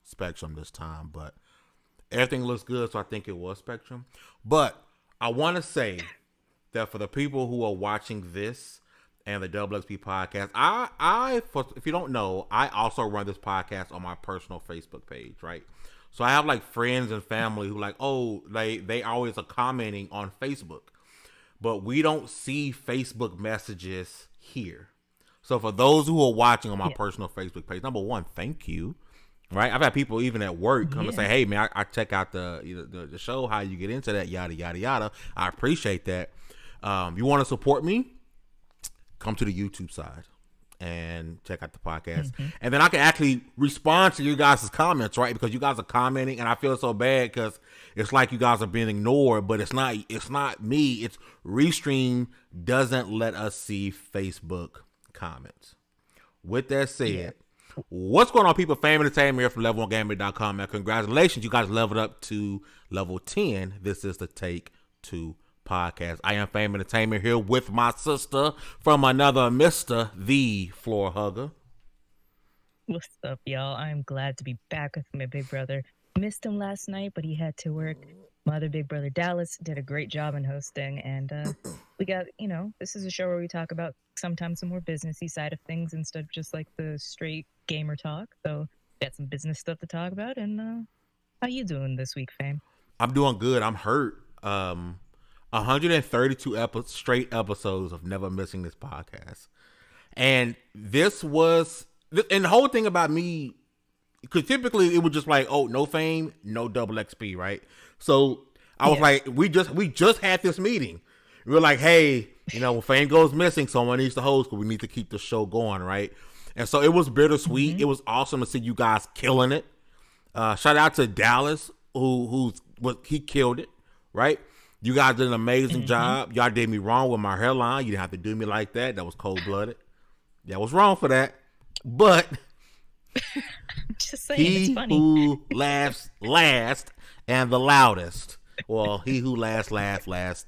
Spectrum this time, but everything looks good, so I think it was Spectrum. But I want to say that for the people who are watching this and the Double XP podcast, if you don't know, I also run this podcast on my personal Facebook page, right? So I have like friends and family who like, oh, they always are commenting on Facebook, but we don't see Facebook messages here. So for those who are watching on my Yeah. personal Facebook page, number one, thank you. Right, I've had people even at work come and say, Yeah. "Hey, man, I check out the show. How you get into that? Yada yada yada. I appreciate that. You want to support me? Come to the YouTube side and check out the podcast, Mm-hmm. and then I can actually respond to you guys' comments, right? Because you guys are commenting, and I feel so bad because it's like you guys are being ignored, but it's not. It's not me. It's Restream doesn't let us see Facebook comments. With that said. Yeah. What's going on, people? Fame Entertainment here from level1gaming.com. Man, congratulations. You guys leveled up to level 10. This is the Take 2 podcast. I am Fame Entertainment here with my sister from another Mr. The Floor Hugger. What's up, y'all? I'm glad to be back with my big brother. Missed him last night, but he had to work. My other big brother, Dallas, did a great job in hosting. And we got, this is a show where we talk about sometimes the more businessy side of things instead of just like the straight gamer talk. So got some business stuff to talk about. And how you doing this week, Fame? I'm doing good. I'm hurt. 132 straight episodes of never missing this podcast. And this was, and the whole thing about me, because typically it was just like, oh, no Fame, no double XP, right? So I was like, we just had this meeting. We were like, hey, when Fame goes missing, someone needs to host because we need to keep the show going, right? And so it was bittersweet. Mm-hmm. It was awesome to see you guys killing it. Shout out to Dallas, he killed it, right? You guys did an amazing job. Y'all did me wrong with my hairline. You didn't have to do me like that. That was cold-blooded. That was wrong for that. But just saying, it's funny. Who laughs last and the loudest. Well, he who laughs the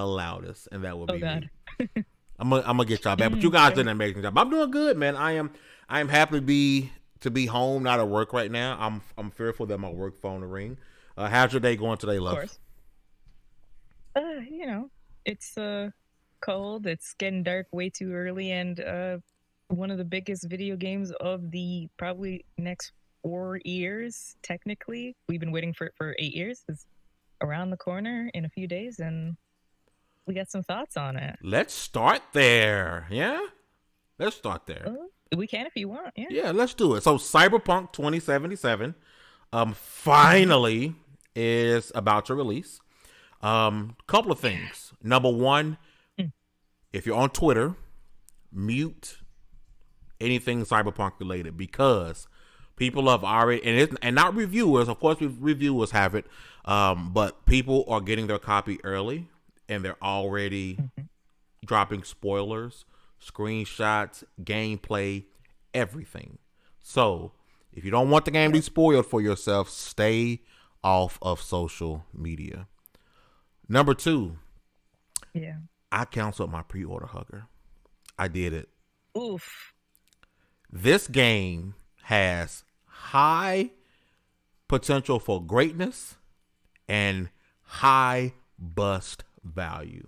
loudest, and that will be me. I'm gonna get y'all back, but you guys did an amazing job. I'm doing good, man. I am happy to be home, not at work right now. I'm fearful that my work phone will ring. How's your day going today, love? Of course. It's cold. It's getting dark way too early, and one of the biggest video games of the probably next 4 years. Technically, we've been waiting for it for 8 years. It's around the corner in a few days, and we got some thoughts on it. Let's start there. Yeah, let's start there. We can if you want. Yeah, let's do it. So Cyberpunk 2077 finally is about to release. Couple of things. Number one, if you're on Twitter, mute anything Cyberpunk related, because people have already, and not reviewers, of course reviewers have it, but people are getting their copy early and they're already dropping spoilers, screenshots, gameplay, everything. So if you don't want the game to be spoiled for yourself, stay off of social media. Number two, I canceled my pre-order, Hugger. I did it. Oof. This game has high potential for greatness and high bust value.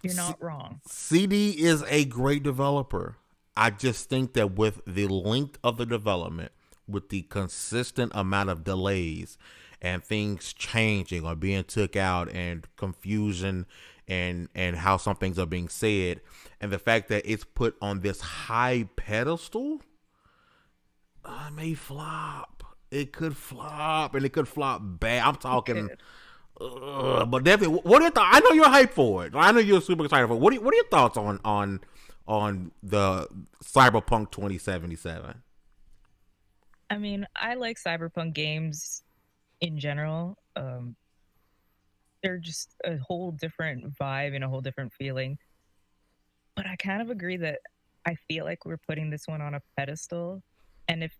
You're not wrong. CD is a great developer. I just think that with the length of the development, with the consistent amount of delays and things changing or being took out and confusion and how some things are being said, and the fact that it's put on this high pedestal, it may flop. It could flop, and it could flop bad. I'm talking, but definitely. What are your thoughts? I know you're hyped for it. I know you're super excited for it. What are your thoughts on the Cyberpunk 2077? I mean, I like Cyberpunk games in general. They're just a whole different vibe and a whole different feeling. But I kind of agree that I feel like we're putting this one on a pedestal. And if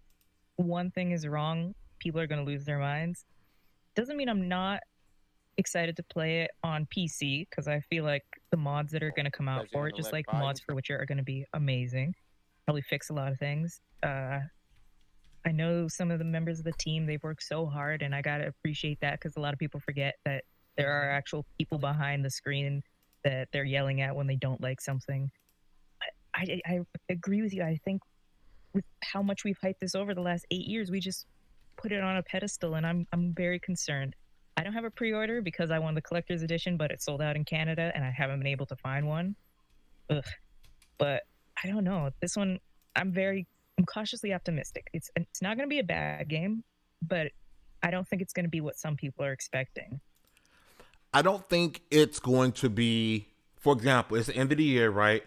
one thing is wrong, people are going to lose their minds. Doesn't mean I'm not excited to play it on PC, because I feel like the mods that are going to come out for it, just like mods for Witcher, are going to be amazing. probably fix a lot of things. I know some of the members of the team, they've worked so hard, and I gotta appreciate that because a lot of people forget that there are actual people behind the screen that they're yelling at when they don't like something. I agree with you. I think with how much we've hyped this over the last 8 years, we just put it on a pedestal, and I'm very concerned. I don't have a pre-order because I wanted the collector's edition, but it sold out in Canada, and I haven't been able to find one. Ugh. But I don't know. This one, I'm cautiously optimistic. It's not going to be a bad game, but I don't think it's going to be what some people are expecting. I don't think it's going to be. For example, it's the end of the year, right?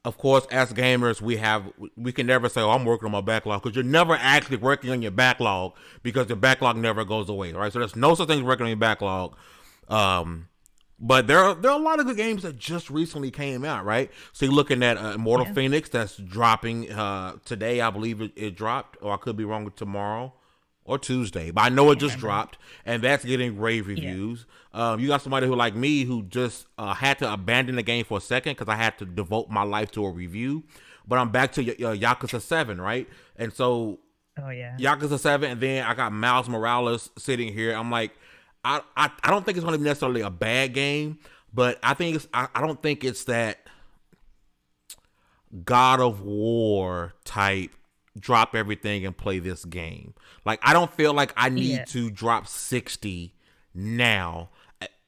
Of course, as gamers, we can never say, "Oh, I'm working on my backlog," because you're never actually working on your backlog because the backlog never goes away, right? So there's no such thing as working on your backlog. But there are a lot of good games that just recently came out, right? So you're looking at Immortal Phoenix that's dropping today. I believe it dropped, or I could be wrong, tomorrow or Tuesday, but I know it just dropped, and that's getting rave reviews. You got somebody who, like me, who just had to abandon the game for a second because I had to devote my life to a review. But I'm back to Yakuza 7, right? And so, Yakuza 7, and then I got Miles Morales sitting here. I'm like, I don't think it's going to be necessarily a bad game, but I don't think it's that God of War type drop everything and play this game. Like, I don't feel like I need to drop 60 now.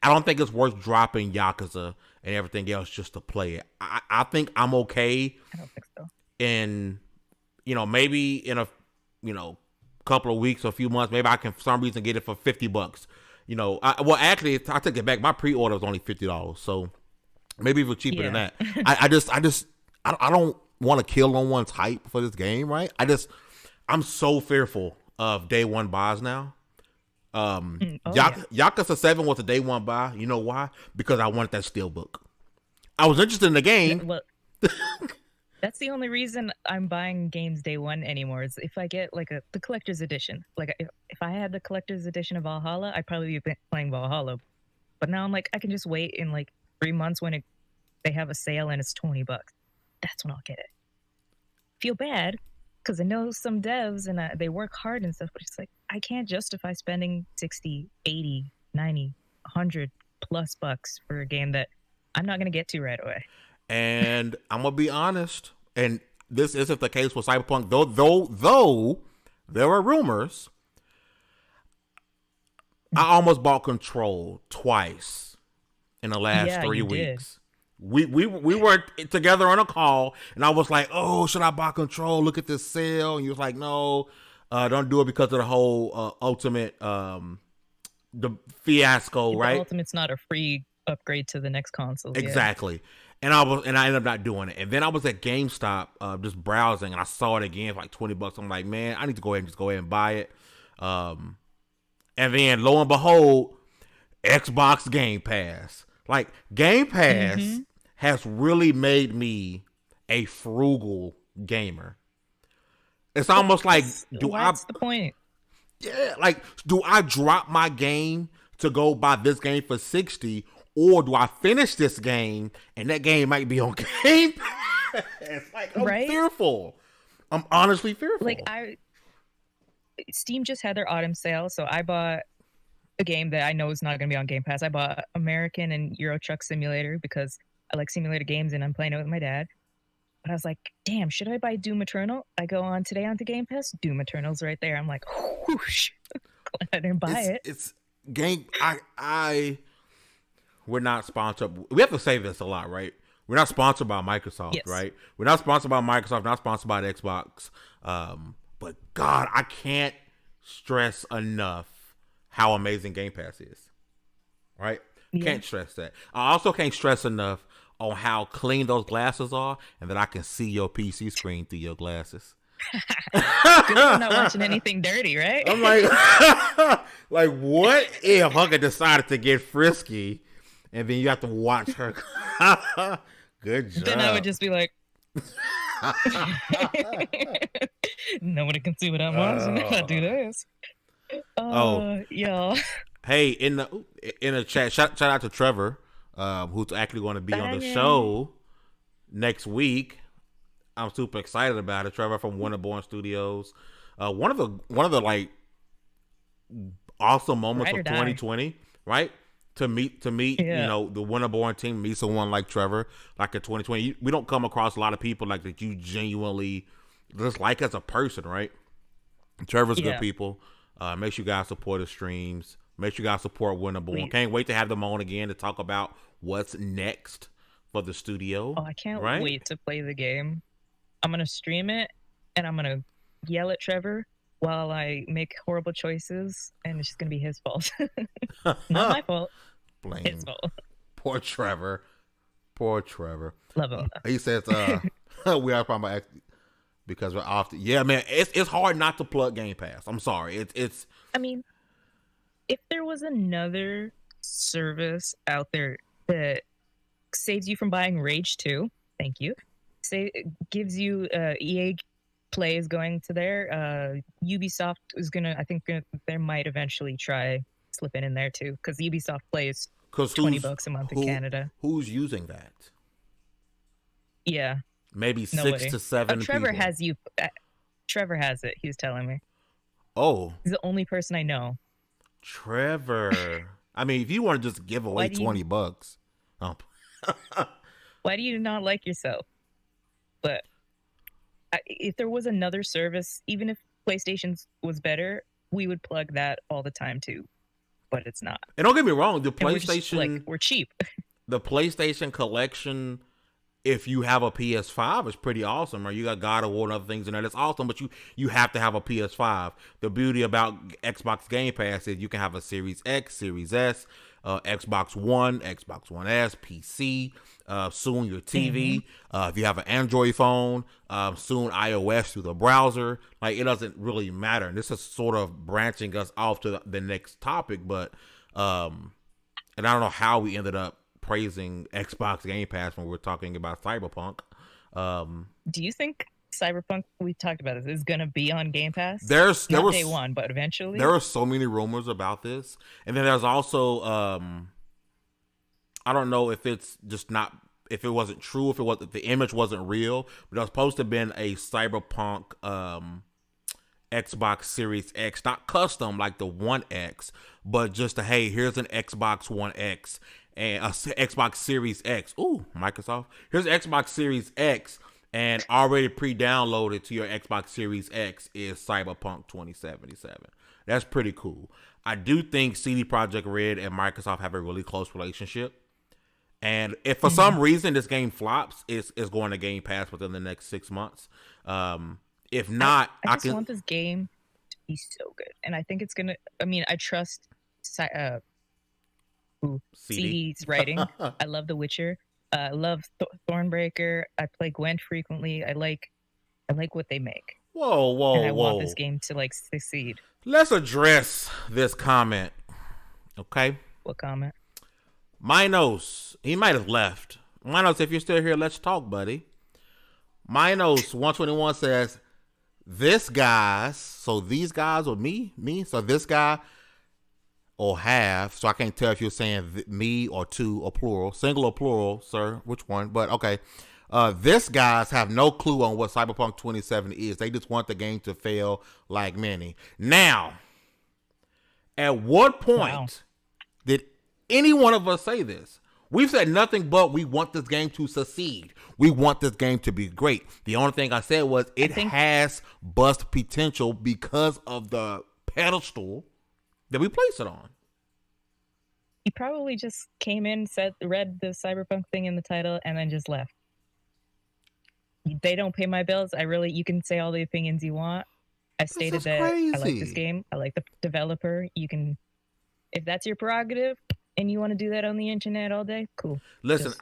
I don't think it's worth dropping Yakuza and everything else just to play it. I think I'm okay. I don't think so. In, maybe in a, couple of weeks or a few months, maybe I can for some reason get it for $50. Actually, I take it back. My pre-order was only $50, so maybe even cheaper than that. I don't want to kill no one's hype for this game, right? I'm so fearful of day one buys now. Yakuza 7 was a day one buy. You know why? Because I wanted that steelbook. I was interested in the game. Well, that's the only reason I'm buying games day one anymore. Is if I get like the collector's edition. Like if I had the collector's edition of Valhalla, I'd probably be playing Valhalla. But now I'm like, I can just wait in like 3 months when they have a sale and it's $20. That's when I'll get it. Feel bad because I know some devs and they work hard and stuff, but it's like I can't justify spending 60, 80, 90, 100 plus bucks for a game that I'm not going to get to right away. And I'm gonna be honest, and this isn't the case with Cyberpunk, though there were rumors. I almost bought Control twice in the last 3 weeks. Did. We were together on a call, and I was like, "Oh, should I buy Control? Look at this sale." And you was like, "No, don't do it because of the whole Ultimate the fiasco, right? The Ultimate's not a free upgrade to the next console." Exactly. Yeah. And I ended up not doing it. And then I was at GameStop just browsing, and I saw it again for like $20. I'm like, man, I need to go ahead and buy it. And then lo and behold, Xbox Game Pass. Like, Game Pass has really made me a frugal gamer. It's almost like, what's the point? Yeah, like, do I drop my game to go buy this game for 60? Or do I finish this game and that game might be on Game Pass? Like, I'm fearful. I'm honestly fearful. Like, Steam just had their autumn sale, so I bought a game that I know is not going to be on Game Pass. I bought American and Euro Truck Simulator because I like simulator games and I'm playing it with my dad. But I was like, damn, should I buy Doom Eternal? I go on today onto Game Pass. Doom Eternal's right there. I'm like, whoosh. Glad I didn't buy it. It's game. We're not sponsored. We have to say this a lot, right? We're not sponsored by Microsoft, right? We're not sponsored by Microsoft, not sponsored by the Xbox. But God, I can't stress enough how amazing Game Pass is, right? Can't stress that. I also can't stress enough on how clean those glasses are and that I can see your PC screen through your glasses. I'm not watching anything dirty, right? I'm like, what if Hunker decided to get frisky? And then you have to watch her. Good job. Then I would just be like, nobody can see what I'm watching if I do this. Y'all. Hey, in the chat, shout out to Trevor, who's actually going to be on the show next week. I'm super excited about it. Trevor from Winterborn Studios. One of the like awesome moments Ride of or die. 2020, right? To meet, Yeah. the Winterborn team, meet someone like Trevor, like in 2020. We don't come across a lot of people like that you genuinely just like as a person, right? Trevor's good Yeah. people. Make sure you guys support his streams. Make sure you guys support Winterborn. Please. Can't wait to have them on again to talk about what's next for the studio, Oh, I can't right? wait to play the game. I'm gonna stream it and I'm gonna yell at Trevor while I make horrible choices, and it's just gonna be his fault. Not my fault. His Blame fault. poor Trevor. Poor Trevor. Love him. He says, we are talking about because we're off. Yeah, man, it's hard not to plug Game Pass. I'm sorry. It's. I mean, if there was another service out there that saves you from buying Rage 2, thank you. Say gives you EA Play is going to there. Ubisoft is gonna. I think they might eventually try slipping in there too, because Ubisoft Play is $20 a month in Canada. Who's using that? Yeah, Maybe nobody. 6 to 7 Trevor people. has you. Trevor has it. He was telling me. Oh, He's the only person I know. Trevor. I mean, if you want to just give away $20, oh. Why do you not like yourself? But if there was another service, even if PlayStation's was better, we would plug that all the time too. But it's not. And don't get me wrong, the And PlayStation, we're cheap. the PlayStation collection, if you have a PS5, is pretty awesome. Or you got God of War and other things in there. That's awesome, but you have to have a PS5. The beauty about Xbox Game Pass is you can have a Series X, Series S, Xbox One, Xbox One S, PC, soon your TV. If you have an Android phone, soon iOS through the browser. Like, it doesn't really matter. And this is sort of branching us off to the next topic, but and I don't know how we ended up praising Xbox Game Pass when we're talking about Cyberpunk. Do you think Cyberpunk, we talked about this, is going to be on Game Pass? There was day one, but eventually. There are so many rumors about this, and then there's also I don't know if it's just not, if it wasn't true, if the image wasn't real, but it was supposed to have been a Cyberpunk Xbox Series X, not custom like the One X, but just hey, here's an Xbox One X and a Xbox Series X. Ooh, Microsoft. Here's an Xbox Series X, and already pre-downloaded to your Xbox Series X is Cyberpunk 2077. That's pretty cool. I do think CD Projekt Red and Microsoft have a really close relationship. And if for some reason this game flops, it's going to Game Pass within the next 6 months. If not, I just want this game to be so good. And I think it's going to, I mean, I trust CD's writing. I love The Witcher. I love Thornbreaker. I play Gwent frequently. I like what they make. Whoa. And I want this game to succeed. Let's address this comment. Okay. What comment? Minos. He might have left. Minos, if you're still here, let's talk, buddy. Minos 121 says, this guy's, so these guys or me, so this guy or have, so I can't tell if you're saying me or two or plural, single or plural, sir, which one, but okay. This guys have no clue on what Cyberpunk 2070 is. They just want the game to fail like many. Now, at what point did any one of us say this? We've said nothing but we want this game to succeed. We want this game to be great. The only thing I said was it has bust potential because of the pedestal that we place it on. He probably just came in, read the Cyberpunk thing in the title, and then just left. They don't pay my bills. You can say all the opinions you want. I stated that I like this game. I like the developer. If that's your prerogative and you want to do that on the internet all day, cool. Listen,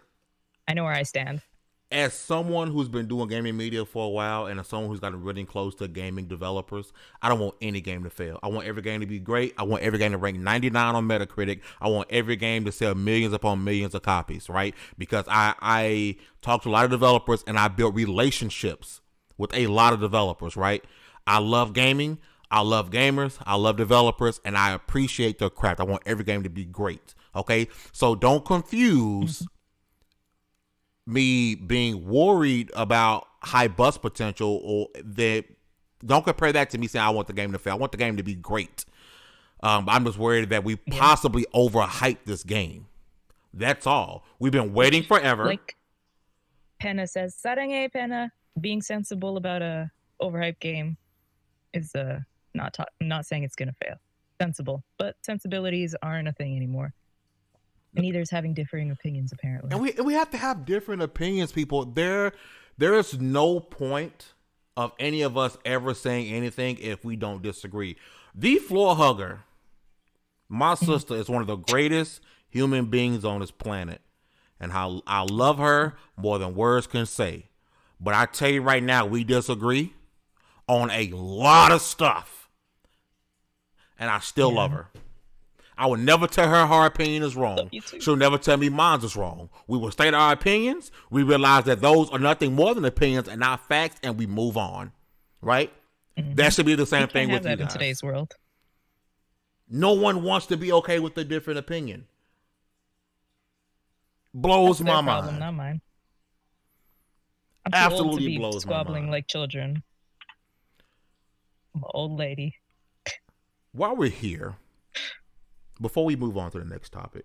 I know where I stand. As someone who's been doing gaming media for a while and as someone who's gotten really close to gaming developers, I don't want any game to fail. I want every game to be great. I want every game to rank 99 on Metacritic. I want every game to sell millions upon millions of copies, right? Because I talk to a lot of developers and I built relationships with a lot of developers, right? I love gaming. I love gamers. I love developers, and I appreciate their craft. I want every game to be great, okay? So don't confuse me being worried about high bust potential, or that, don't compare that to me saying I want the game to fail. I want the game to be great. I'm just worried that we possibly overhyped this game. That's all. We've been waiting forever. Like Penna says, "Sarenge Penna." Being sensible about a overhyped game is not saying it's gonna fail. Sensible, but sensibilities aren't a thing anymore. And neither is having differing opinions, apparently. And we have to have different opinions, people. There is no point of any of us ever saying anything if we don't disagree. The Floor Hugger, my sister, is one of the greatest human beings on this planet. And how I love her more than words can say. But I tell you right now, we disagree on a lot of stuff. And I still love her. I will never tell her opinion is wrong. She'll never tell me mine is wrong. We will state our opinions. We realize that those are nothing more than opinions and not facts, and we move on. Right? Mm-hmm. That should be the same thing with you guys. In today's world. No one wants to be okay with a different opinion. Blows my mind. Problem, not mine. I'm absolutely too old to be blows squabbling my mind. Like children. I'm an old lady. While we're here, before we move on to the next topic,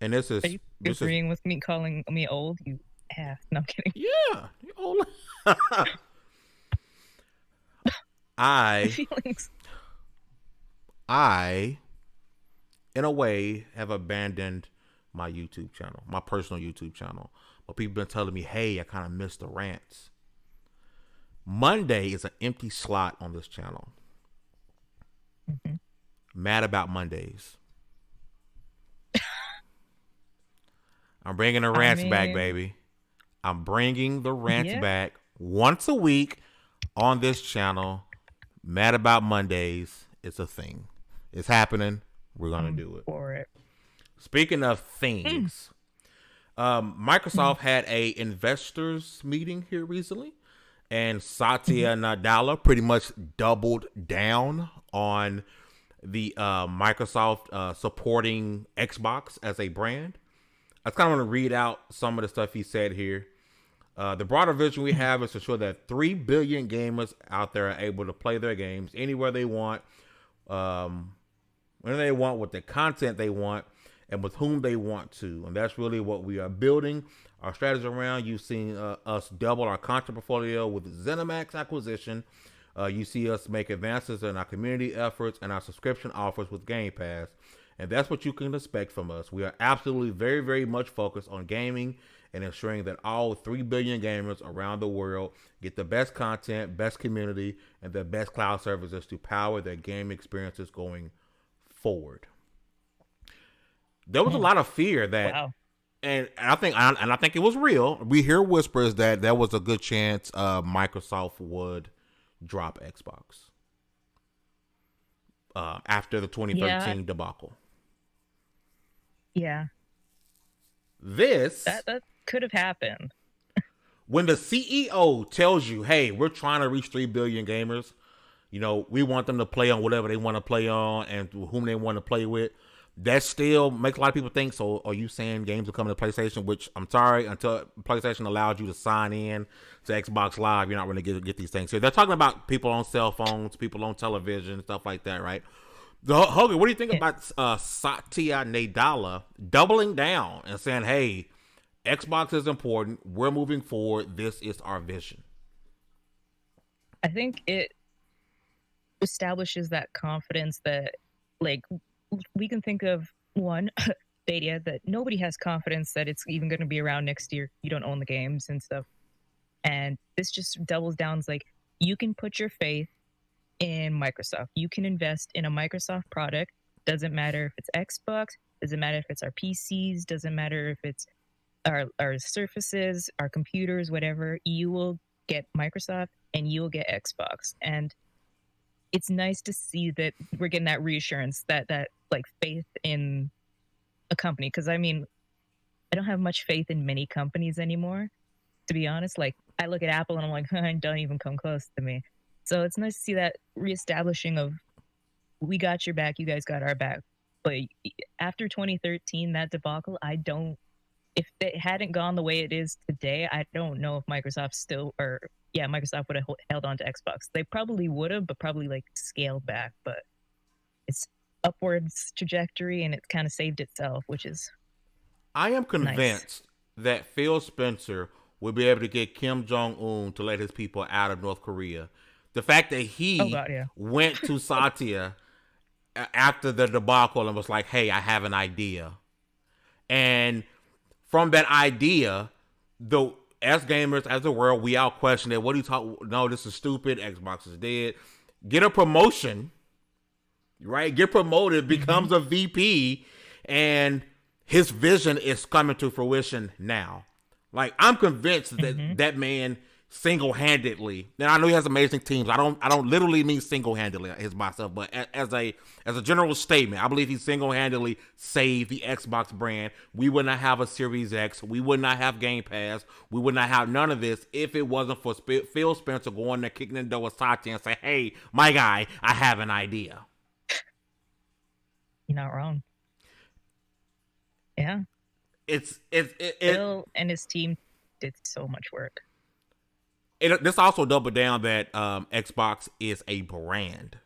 and this is... Are you agreeing with me calling me old? You ass. No, I'm kidding. Yeah. You're old. I, in a way, have abandoned my YouTube channel, my personal YouTube channel. But people have been telling me, hey, I kind of missed the rants. Monday is an empty slot on this channel. Mm-hmm. Mad about Mondays. I'm bringing the rants back, baby. I'm bringing the rants back once a week on this channel. Mad about Mondays. It's a thing. It's happening. We're going to do it. For it. Speaking of things, Microsoft had a investors meeting here recently, and Satya Nadella pretty much doubled down on the Microsoft supporting Xbox as a brand. I kind of want to read out some of the stuff he said here. The broader vision we have is to ensure that 3 billion gamers out there are able to play their games anywhere they want, when they want, with the content they want, and with whom they want to. And that's really what we are building our strategy around. You've seen us double our content portfolio with the ZeniMax acquisition. You see us make advances in our community efforts and our subscription offers with Game Pass. And that's what you can expect from us. We are absolutely very, very much focused on gaming and ensuring that all 3 billion gamers around the world get the best content, best community, and the best cloud services to power their game experiences going forward. There was a lot of fear that, and I think it was real. We hear whispers that there was a good chance Microsoft would drop Xbox after the 2013 debacle. Yeah. That could have happened. When the CEO tells you, hey, we're trying to reach 3 billion gamers, you know, we want them to play on whatever they want to play on and whom they want to play with, that still makes a lot of people think, so are you saying games are coming to PlayStation? Which, I'm sorry, until PlayStation allows you to sign in to Xbox Live, you're not going to get these things. So they're talking about people on cell phones, people on television, stuff like that, right? Hogan, what do you think about Satya Nadella doubling down and saying, hey, Xbox is important, we're moving forward, this is our vision? I think it establishes that confidence that, like, we can think of one, Stadia, that nobody has confidence that it's even going to be around next year. You don't own the games and stuff. And this just doubles down. It's like, you can put your faith in Microsoft. You can invest in a Microsoft product. Doesn't matter if it's Xbox. Doesn't matter if it's our PCs. Doesn't matter if it's our Surfaces, our computers, whatever. You will get Microsoft and you will get Xbox. And it's nice to see that we're getting that reassurance, that like faith in a company. Because I mean, I don't have much faith in many companies anymore, to be honest. Like, I look at Apple and I'm like, don't even come close to me. So it's nice to see that reestablishing of, we got your back, you guys got our back. But after 2013, that debacle, I don't if it hadn't gone the way it is today, I don't know if Microsoft still, or yeah, Microsoft would have held on to Xbox. They probably would have, but probably like scaled back. But it's upwards trajectory, and it kind of saved itself, which is I am nice. convinced that Phil Spencer will be able to get Kim Jong Un to let his people out of North Korea. The fact that Oh he God, yeah. went to Satya after the debacle and was like, "Hey, I have an idea," and from that idea, the as gamers, as a world, we all question it. What do you talk? No, this is stupid. Xbox is dead. Get a promotion, right? Get promoted, Mm-hmm. becomes a VP, and his vision is coming to fruition now. Like I'm convinced that Mm-hmm. that man single-handedly. And I know he has amazing teams. I don't literally mean single-handedly his myself, but as a general statement, I believe he single-handedly saved the Xbox brand. We would not have a Series X. We would not have Game Pass. We would not have none of this if it wasn't for Phil Spencer going there, kicking the door with Satya and say, "Hey, my guy, I have an idea." You're not wrong. Yeah. It Phil and his team did so much work. this also doubled down that Xbox is a brand.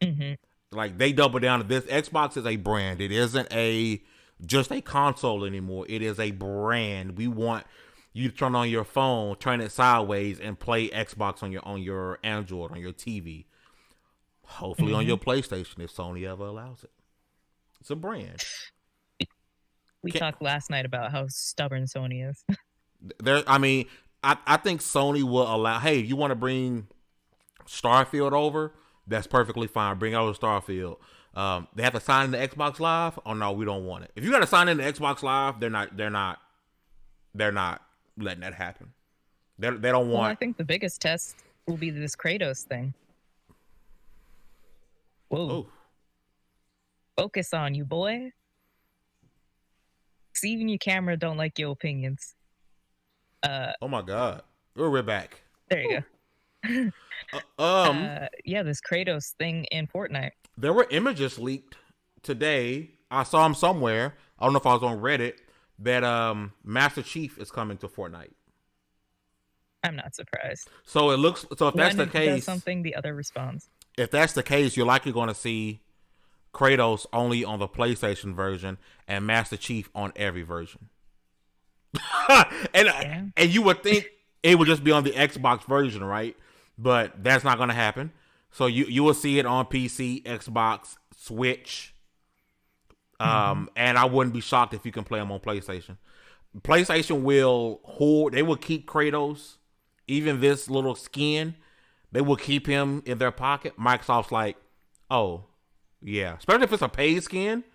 Mm-hmm. Like they double down to this. Xbox is a brand. It isn't a just a console anymore. It is a brand. We want you to turn on your phone, turn it sideways, and play Xbox on your Android on your TV. Hopefully on Mm-hmm. your PlayStation if Sony ever allows it. It's a brand. We Can't, talked last night about how stubborn Sony is. there. I mean, I think Sony will allow. Hey, you want to bring Starfield over? That's perfectly fine. Bring over Starfield. They have to sign in the Xbox Live. Oh no, we don't want it. If you got to sign in the Xbox Live, they're not letting that happen. They don't Well, I want. think the biggest test will be this Kratos thing. Whoa, Oh, focus on you, boy. See, even your camera don't like your opinions. oh my God, we're back. There you go. Um, Yeah, this Kratos thing in Fortnite. there were images leaked today. I saw them somewhere. I don't know if I was on Reddit. That Master Chief is coming to Fortnite. I'm not surprised. So it looks. So if that's One the does case, something, the other responds. if that's the case, you're likely going to see Kratos only on the PlayStation version and Master Chief on every version. and Yeah. and you would think it would just be on the Xbox version, right? But that's not going to happen. So you will see it on PC, Xbox, Switch, Mm-hmm. and I wouldn't be shocked if you can play them on PlayStation. PlayStation will hold. They will keep Kratos, even this little skin. They will keep him in their pocket. Microsoft's like, oh yeah, especially if it's a paid skin.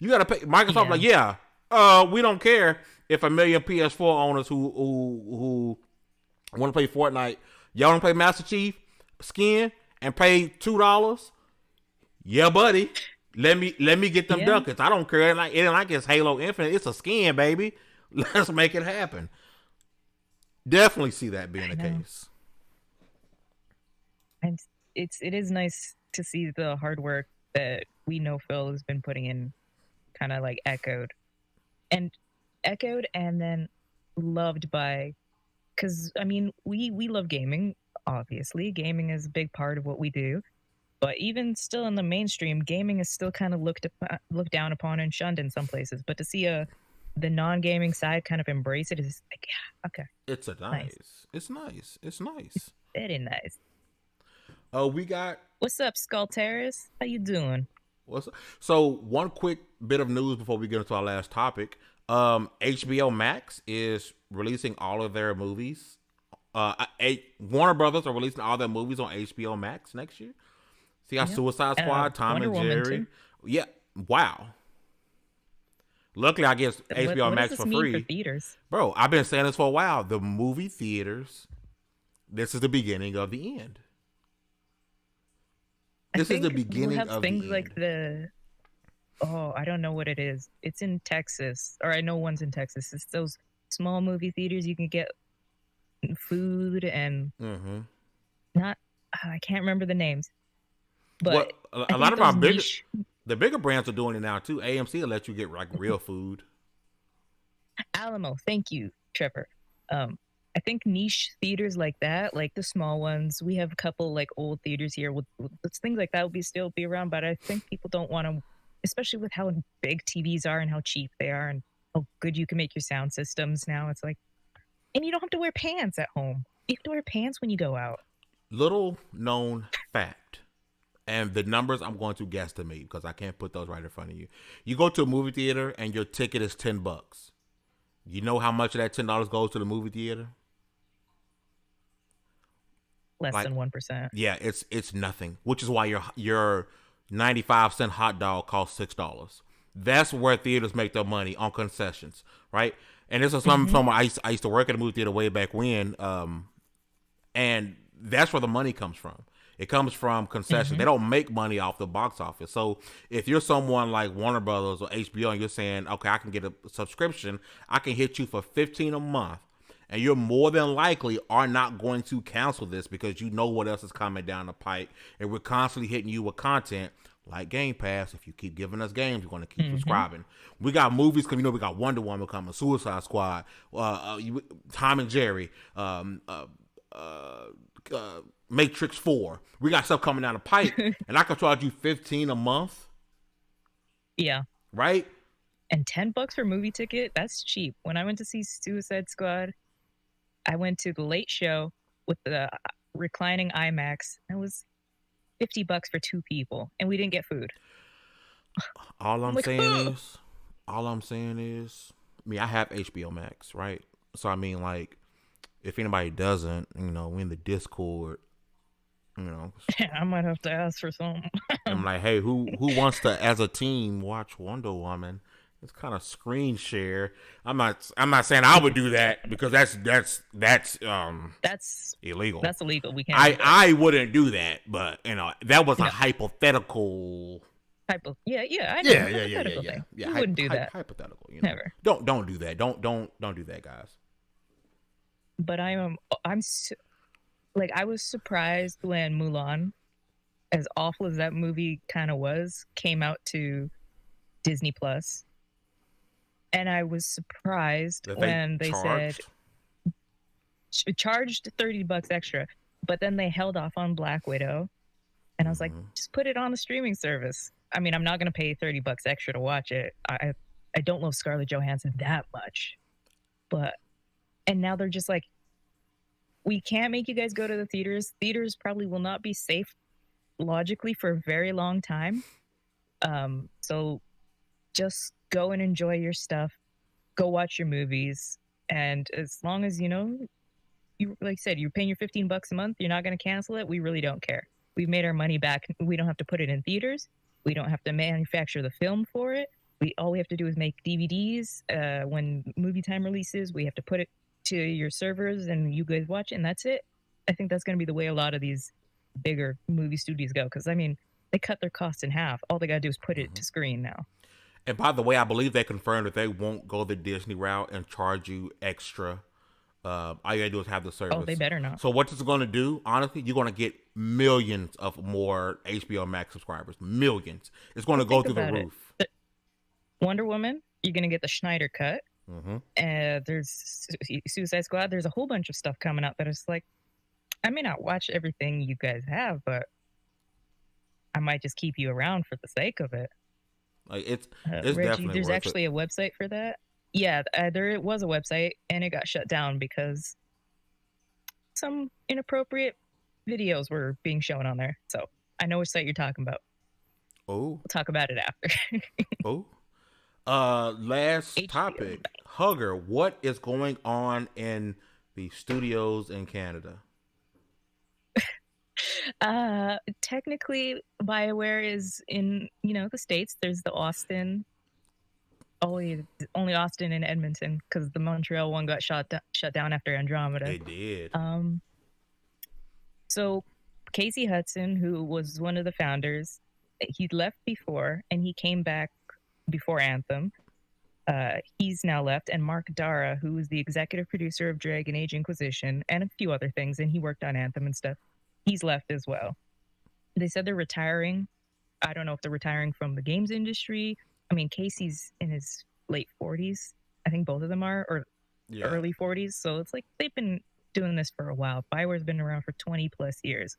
You gotta pay. Microsoft Yeah. like, yeah, we don't care if a million PS4 owners who want to play Fortnite, y'all want to play Master Chief skin and pay $2. Yeah, buddy. Let me get them Yeah. ducats. I don't care. It ain't like it's Halo Infinite. It's a skin, baby. Let's make it happen. Definitely see that being I the know. case. And it is nice to see the hard work that we know Phil has been putting in kind of like and echoed and then loved by, because I mean we love gaming. Obviously gaming is a big part of what we do, but even still in the mainstream, gaming is still kind of looked down upon and shunned in some places. But to see the non-gaming side kind of embrace it is like, yeah, okay, It's a nice. nice. It's nice. It's nice. Very nice. Oh, we got What's up, Skull Terrace? How you doing? what's so one quick bit of news before we get into our last topic. HBO Max is releasing all of their movies. Warner Brothers are releasing all their movies on HBO Max next year. So you got Yeah. Suicide Squad, Tom Wonder and Woman Jerry. too. Yeah, wow. Luckily, I guess HBO What does Max this for mean for free, theaters? bro. I've been saying this for a while. The movie theaters. This is the beginning of the end. I This is the think we'll beginning have of things the like end. I don't know what it is. It's in Texas, or I know one's in Texas. It's those small movie theaters you can get food and Mm-hmm. not, I can't remember the names, What but I a lot think of our those bigger niche. the bigger brands are doing it now too. AMC will let you get like real food. Alamo, thank you, Trevor. I think niche theaters like that, like the small ones, we have a couple like old theaters here with things like that will be still be around, but I think people don't want to, especially with how big TVs are and how cheap they are and how good you can make your sound systems now. It's like, and you don't have to wear pants at home. You have to wear pants when you go out. Little known fact, and the numbers I'm going to guesstimate because I can't put those right in front of you. You go to a movie theater and your ticket is $10. You know how much of that $10 goes to the movie theater? Less Like, than 1%. yeah, it's nothing. Which is why your 95-cent hot dog costs $6. That's where theaters make their money on concessions, right? And this is something from I used to work at a movie theater way back when, and that's where the money comes from. It comes from concessions. They don't make money off the box office. So if you're someone like Warner Brothers or HBO and you're saying, okay, I can get a subscription, I can hit you for $15 a month, and you're more than likely are not going to cancel this because you know what else is coming down the pipe, and we're constantly hitting you with content like Game Pass. If you keep giving us games, we're going to keep subscribing. We got movies coming. We got Wonder Woman coming, Suicide Squad, Tom and Jerry, Matrix 4. We got stuff coming down the pipe, and I can charge you $15 a month. Yeah. Right? And $10 for a movie ticket, that's cheap. When I went to see Suicide Squad, I went to the late show with the reclining IMAX. It was $50 for 2 people, and we didn't get food. All I'm saying is, I mean, I have HBO Max, right? So I mean, like, if anybody doesn't, we in the Discord, I might have to ask for some. I'm like, hey, who wants to, as a team, watch Wonder Woman? It's kind of screen share. I'm not saying I would do that because that's illegal. That's illegal. We can't. I wouldn't do that, but that was a hypothetical. I know. Yeah. You wouldn't do that. Hypothetical. Never. Don't do that. Don't do that, guys. But I was surprised when Mulan, as awful as that movie kind of was, came out to Disney Plus. And I was surprised when they said charged $30 extra, but then they held off on Black Widow. And I was like, just put it on the streaming service. I mean, I'm not going to pay $30 extra to watch it. I don't love Scarlett Johansson that much. And now they're just like, we can't make you guys go to the theaters. Theaters probably will not be safe logically for a very long time. So just go and enjoy your stuff. Go watch your movies. And as long as, you like I said, you're paying your $15 a month, you're not going to cancel it. We really don't care. We've made our money back. We don't have to put it in theaters. We don't have to manufacture the film for it. All we have to do is make DVDs. When movie time releases, we have to put it to your servers and you guys watch it, and that's it. I think that's going to be the way a lot of these bigger movie studios go, because I mean, they cut their costs in half. All they got to do is put it to screen now. And by the way, I believe they confirmed that they won't go the Disney route and charge you extra. All you gotta do is have the service. Oh, they better not. So what this is going to do, honestly, you're going to get millions of more HBO Max subscribers. Millions. It's going to go through the roof. Wonder Woman, you're going to get the Schneider cut. There's Suicide Squad. There's a whole bunch of stuff coming out that is like, I may not watch everything you guys have, but I might just keep you around for the sake of it. Like it's Reggie, definitely there's worth actually it. a website for that. Yeah, there was a website and it got shut down because some inappropriate videos were being shown on there. So I know which site you're talking about. Oh, we'll talk about it after. Last HBO. topic, Hugger. What is going on in the studios in Canada? Technically, Bioware is in the States. There's the Austin. Only Austin and Edmonton, because the Montreal one got shut down after Andromeda. It did. So Casey Hudson, who was one of the founders, he left before and he came back before Anthem. He's now left, and Mark Dara, who was the executive producer of Dragon Age Inquisition and a few other things, and he worked on Anthem and stuff, he's left as well. They said they're retiring. I don't know if they're retiring from the games industry. I mean, Casey's in his late 40s. I think both of them are, or Yeah. early 40s. So it's like they've been doing this for a while. Bioware's been around for 20 plus years.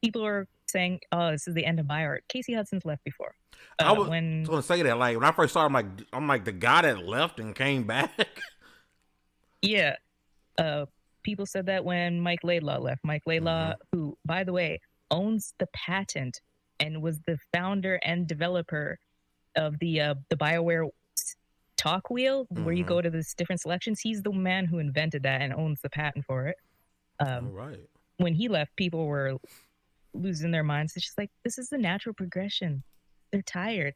People are saying, "Oh, this is the end of Bioware." Casey Hudson's left before. I was When going to say that. Like when I first started, I'm like the guy that left and came back. yeah, people said that when Mike Laidlaw left. Mike Laidlaw, who, by the way, owns the patent and was the founder and developer of the Bioware talk wheel, where you go to the different selections. He's the man who invented that and owns the patent for it. All right. When he left, people were losing their minds. It's just like, this is the natural progression. They're tired.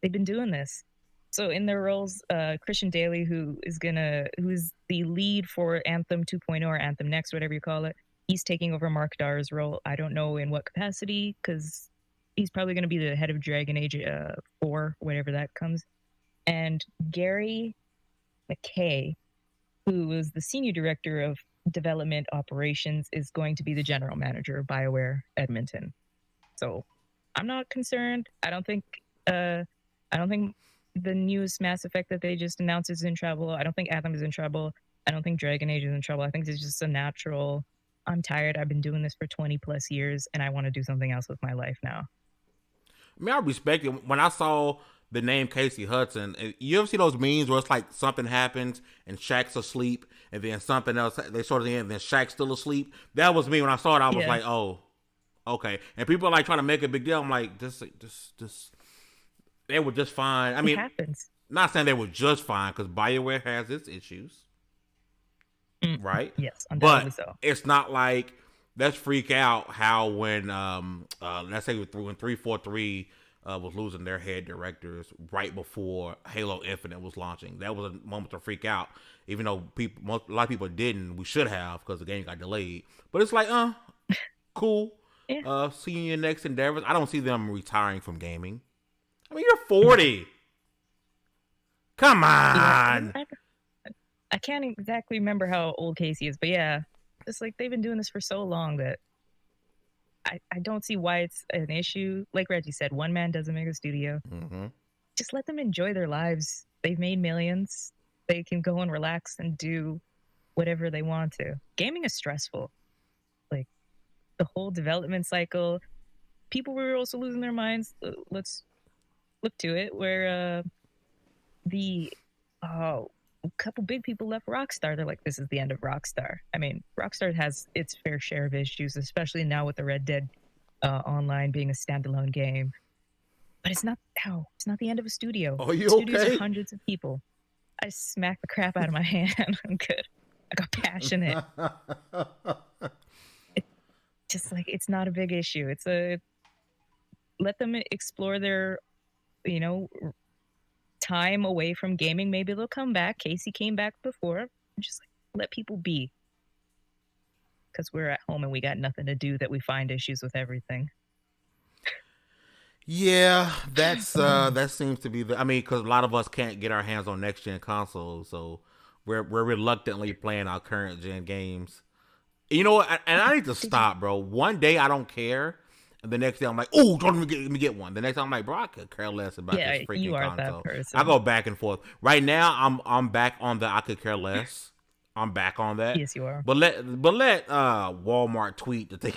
They've been doing this. So in their roles, Christian Daly, who's the lead for Anthem 2.0 or Anthem Next, whatever you call it, he's taking over Mark Darr's role. I don't know in what capacity, because he's probably going to be the head of Dragon Age 4, whatever that comes. And Gary McKay, who is the senior director of development operations, is going to be the general manager of BioWare Edmonton. So I'm not concerned. I don't think the newest Mass Effect that they just announced is in trouble. I don't think Anthem is in trouble. I don't think Dragon Age is in trouble. I think it's just a natural, I'm tired. I've been doing this for 20 plus years and I want to do something else with my life now. I mean, I respect it. When I saw the name Casey Hudson, you ever see those memes where it's like something happens and Shaq's asleep and then something else, they sort of the end, and then Shaq's still asleep? That was me when I saw it. I was like, oh, okay. And people are like trying to make a big deal. I'm like, this, they were just fine. I mean, it happens. Not saying they were just fine, because BioWare has its issues, right? Yes, undoubtedly so. It's not like, let's freak out how when let's say when 343 was losing their head directors right before Halo Infinite was launching. That was a moment to freak out, even though a lot of people didn't. We should have, because the game got delayed. But it's like, cool. Yeah. Seeing your next endeavors. I don't see them retiring from gaming. I mean, you're 40. Come on. Yeah, I can't exactly remember how old Casey is, but yeah, it's like they've been doing this for so long that I don't see why it's an issue. Like Reggie said, one man doesn't make a studio. Just let them enjoy their lives. They've made millions. They can go and relax and do whatever they want to. Gaming is stressful. Like the whole development cycle. People were also losing their minds. Let's look to it, where a couple big people left Rockstar. They're like, this is the end of Rockstar. I mean, Rockstar has its fair share of issues, especially now with the Red Dead Online being a standalone game. But it's not the end of a studio. Are you Studios okay? are hundreds of people. I smacked the crap out of my hand. I'm good. I got passionate. It's just like, it's not a big issue. Let them explore their, time away from gaming. Maybe they'll come back. Casey came back before. Just let people be, because we're at home and we got nothing to do, that we find issues with everything. Yeah, that's that seems to be the. I mean, because a lot of us can't get our hands on next gen consoles, so we're reluctantly playing our current gen games. You know what? And I need to stop, bro. One day I don't care, and the next day I'm like, oh, let me get one. The next time I'm like, bro, I could care less about this freaking you are console. That person. I go back and forth. Right now, I'm back on the I could care less. I'm back on that. Yes, you are. But let Walmart tweet the thing.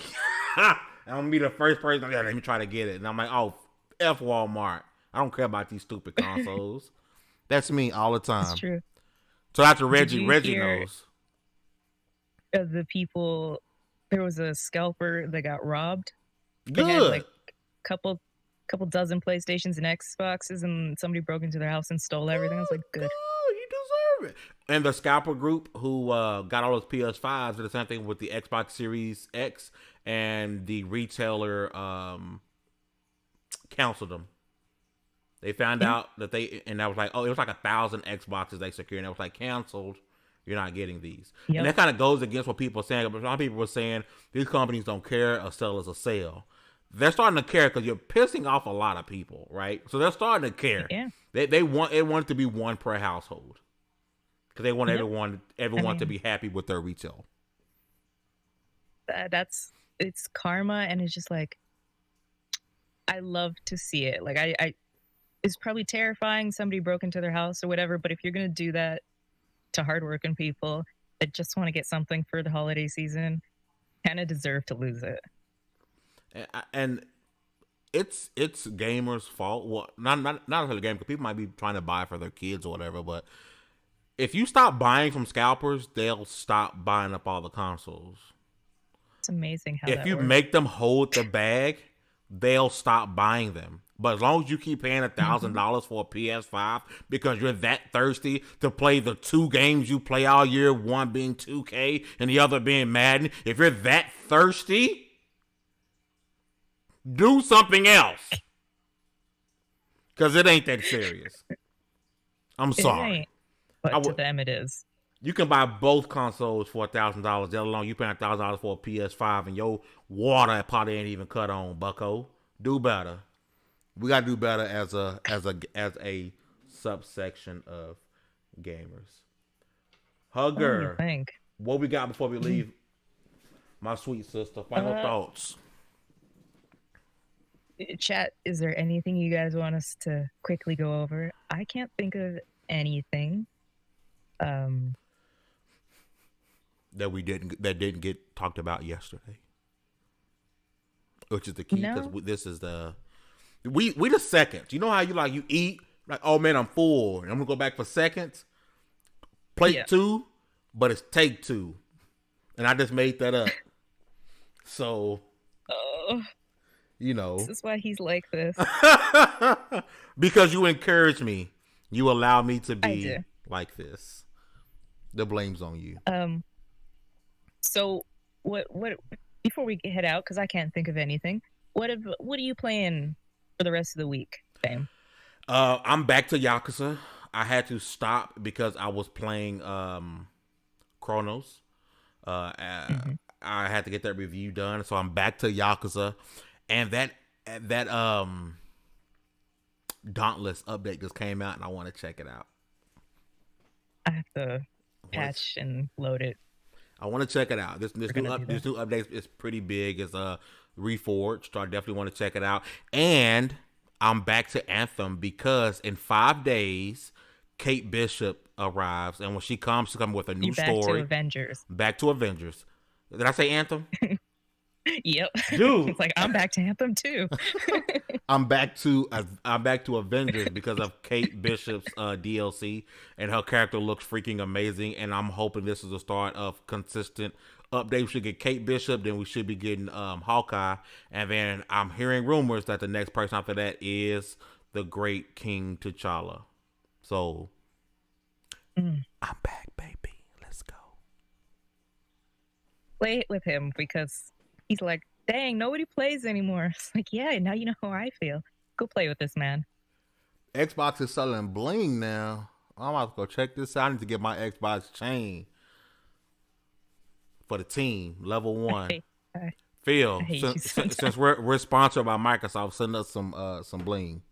I'm gonna be the first person. Yeah, let me try to get it, and I'm like, oh, F Walmart. I don't care about these stupid consoles. That's me all the time. That's true. So after Reggie knows. The people, there was a scalper that got robbed. Good. They had like couple dozen PlayStations and Xboxes, and somebody broke into their house and stole everything. I was like, good. You deserve it. And the scalper group who got all those PS5s did the same thing with the Xbox Series X, and the retailer counseled them. They found out that and that was like, oh, it was like 1,000 Xboxes they secured, and it was like, canceled. You're not getting these. Yep. And that kind of goes against what people are saying. But some people were saying these companies don't care, a sale is a sale. They're starting to care because you're pissing off a lot of people, right? So they're starting to care. Yeah. They want it to be one per household, because they want everyone to be happy with their retail. It's karma, and it's just like, I love to see it. Like I is probably terrifying. Somebody broke into their house or whatever. But if you're going to do that to hardworking people that just want to get something for the holiday season, kind of deserve to lose it. And it's gamers' fault. Well, not necessarily game, because people might be trying to buy for their kids or whatever. But if you stop buying from scalpers, they'll stop buying up all the consoles. It's amazing how if that you works. make them hold the bag, they'll stop buying them. But as long as you keep paying $1,000 for a PS5 because you're that thirsty to play the two games you play all year, one being 2K and the other being Madden, if you're that thirsty, do something else. Because it ain't that serious. I'm sorry. It ain't, but to them it is. You can buy both consoles for $1,000. Let alone you paying $1,000 for a PS5 and your water probably ain't even cut on, bucko. Do better. We gotta do better as a subsection of gamers. Hugger, what we got before we leave? My sweet sister, final thoughts. Chat, is there anything you guys want us to quickly go over? I can't think of anything. That didn't get talked about yesterday, which is the key, because this is the we the seconds. You know how you eat like, oh man, I'm full and I'm gonna go back for seconds. Plate 2, but it's take 2, and I just made that up. So, this is why he's like this. Because you encourage me, you allow me to be like this. The blame's on you. So what before we head out, because I can't think of anything, what are you playing for the rest of the week, Sam? I'm back to Yakuza. I had to stop because I was playing Chronos. I had to get that review done, so I'm back to Yakuza, and that Dauntless update just came out, and I want to check it out. I have to patch and load it. I want to check it out. This new update is pretty big. It's Reforged, so I definitely want to check it out. And I'm back to Anthem because in 5 days, Kate Bishop arrives, and when she comes with a new story. Back to Avengers. Back to Avengers. Did I say Anthem? Yep. Dude. It's like, I'm back to Anthem too. I'm back to Avengers because of Kate Bishop's DLC, and her character looks freaking amazing, and I'm hoping this is the start of consistent updates. We should get Kate Bishop, then we should be getting Hawkeye, and then I'm hearing rumors that the next person after that is the great King T'Challa. So I'm back, baby. Let's go. Play it with him because he's like, dang, nobody plays anymore. It's like, yeah, now you know how I feel. Go play with this man. Xbox is selling bling now. I'm about to go check this out. I need to get my Xbox chain for the team, level 1. Phil, since we're sponsored by Microsoft, send us some bling.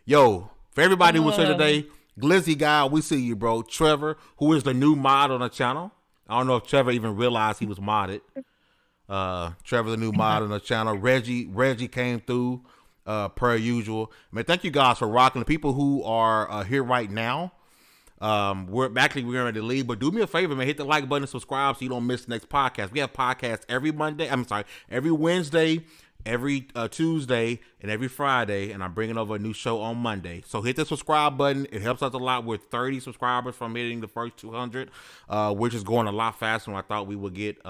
Yo, for everybody who was here today, Glizzy Guy, we see you, bro. Trevor, who is the new mod on the channel. I don't know if Trevor even realized he was modded. Trevor, the new mod on the channel. Reggie came through per usual. Man, thank you guys for rocking. The people who are here right now, we're ready to leave, but do me a favor, man, hit the like button and subscribe so you don't miss the next podcast. We have podcasts every Wednesday, every Tuesday, and every Friday, and I'm bringing over a new show on Monday. So hit the subscribe button. It helps us a lot. We're 30 subscribers from hitting the first 200, which is going a lot faster than I thought we would get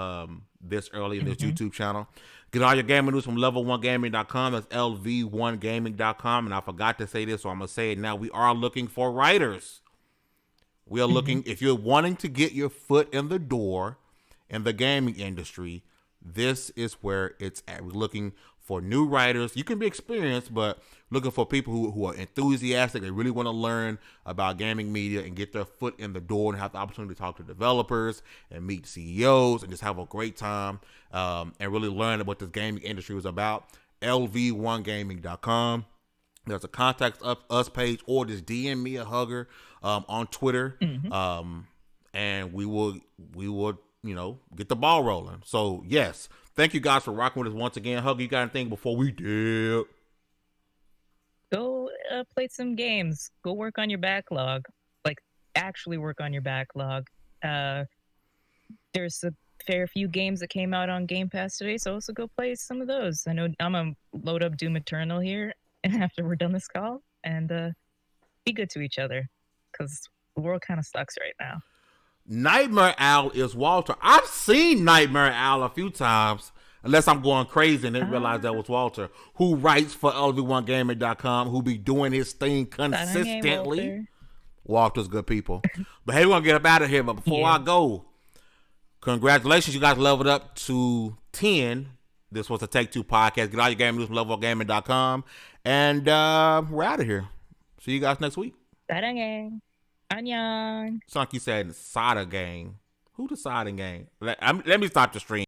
this early in this YouTube channel. Get all your gaming news from level1gaming.com. That's lv1gaming.com. And I forgot to say this, so I'm going to say it now. We are looking for writers. We are looking, if you're wanting to get your foot in the door in the gaming industry, this is where it's at. We're looking for new writers. You can be experienced, but looking for people who are enthusiastic. They really want to learn about gaming media and get their foot in the door and have the opportunity to talk to developers and meet CEOs and just have a great time and really learn what this gaming industry was about. lv1gaming.com. There's a contact us page, or just DM me a Hugger on Twitter, and we will get the ball rolling. So yes, thank you guys for rocking with us once again. Hugger, you got anything before we dip? go play some games. Go work on your backlog. Like, actually work on your backlog. There's a fair few games that came out on Game Pass today, so also go play some of those. I know I'm gonna load up Doom Eternal here after we're done this call, and be good to each other, because the world kind of sucks right now. Nightmare Owl is Walter. I've seen Nightmare Owl a few times, unless I'm going crazy and didn't realize that was Walter, who writes for LV1Gaming.com, who be doing his thing consistently. Walter's good people. But hey, we're going to get up out of here. But before I go, congratulations. You guys leveled up to 10. This was the Take Two podcast. Get all your game news from LV1Gaming.com. And we're out of here. See you guys next week. Sarang. Annyeong. It's like you said, Sada Gang. Who the Sada Gang? Let me stop the stream.